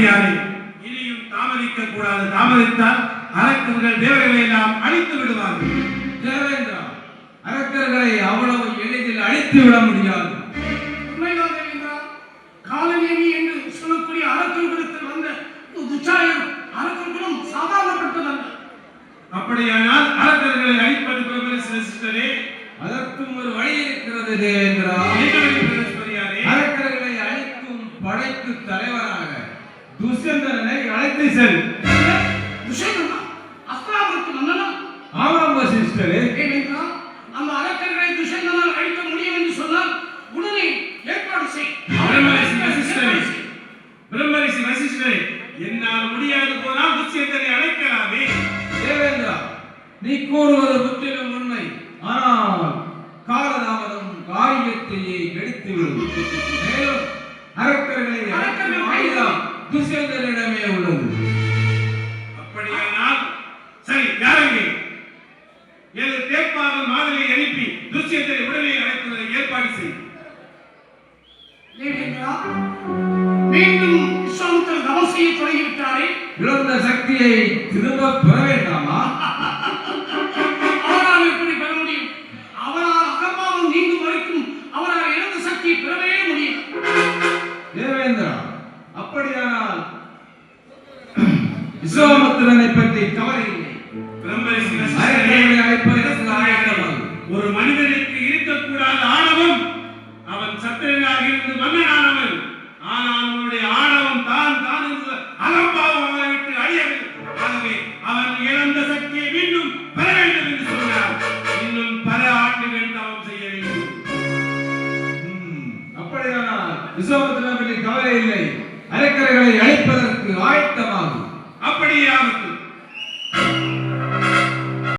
சிவனடியாரே, இனியும் தாமதிக்க கூடாது. தாமதித்தால் அரக்கர்கள் தேவர்களை எல்லாம் அழித்து விடுவார்கள். தேவேந்திரா, அரக்கர்களை அவ்வளவு எளிதில் அழித்து விட முடியாது. உண்மைதான் தேவேந்திரா. காலநேமி என்று சொல்லக்கூடிய அரக்கர்களுக்கு வந்த துச்சாயம் அரக்கர்களும் சாதாரணப்பட்டதல்ல. அப்படியானால் அரக்கர்களை அழிப்பது பிரபலசிஸ்டரே, அதற்கும் ஒரு வழி இருக்கிறது தேவேந்திரா. அரக்கர்களை அழிக்கும் படைக்கு தலைவராக துஷ்யந்தரனை அழைத்து செல். துஷ்யந்தனா அஸ்திராபுரத்து மன்னனா? ஆமாம் வசிஷ்டரே. தேவேந்திரா, அந்த அரக்கர்களை துஷ்யந்தனால் அழிக்க முடியும் என்று சொன்னால் உடனே ஏற்பாடு செய். பிரம்மரிஷி வசிஷ்டரே, என்னால் முடியாது போனால் துஷ்யந்தனை அழைக்கலாமே. தேவேந்திரா, நீ கூறுவது முற்றிலும் உண்மை. ஆனால் காலதாமதம் காரியத்தையே கெடுத்துவிடும். மேலும் அரக்கர்களை அழைக்கும் ஆயுதம் துஷ்யந்தனிடமே உள்ளது. அப்படியானால் சரி, யாரங்கே எனது தேப்பாளர் மாதிரியை அனுப்பி துஷ்யந்தனை உடனே அழைப்பதை ஏற்பாடு செய். தேவேந்திரா, மீண்டும் விஸ்வாமித்திரர் தவம் செய்ய தொடங்கிவிட்டாரே. இழந்த சக்தியை திரும்ப பெற வேண்டாமா? அவரால் எப்படி பெற முடியும்? அவரால் அகம்பாவம் நீங்கும் வரைக்கும் அவரால் இழந்த சக்தியை பெறவே முடியும். தேவேந்திரா, அப்படியானால் விஸ்வாமித்திரனை பற்றி கவலை இல்லை. பிரம்மரிஷி அரக்கர்களை அழைப்பதற்கு ஆயத்தமாகு. ஒரு மனிதனுக்கு இருக்கக்கூடாத ஆணவம், அவன் சத்திரனாக இருந்து மன்னனானவன். ஆனால் அவனுடைய ஆணவம் தான் அகம்பாவம் அவனை விட்டு அழியவில்லை. ஆகவே அவன் இழந்த சக்தியை மீண்டும் பெற வேண்டும் என்று சொன்னார். இன்னும் பல ஆண்டுகள் தவம் செய்ய வேண்டும். அப்படியானால் விஸ்வாமித்திரனை பற்றி கவலை இல்லை. அரக்கர்களை அழைப்பதற்கு ஆயத்தமாகும்.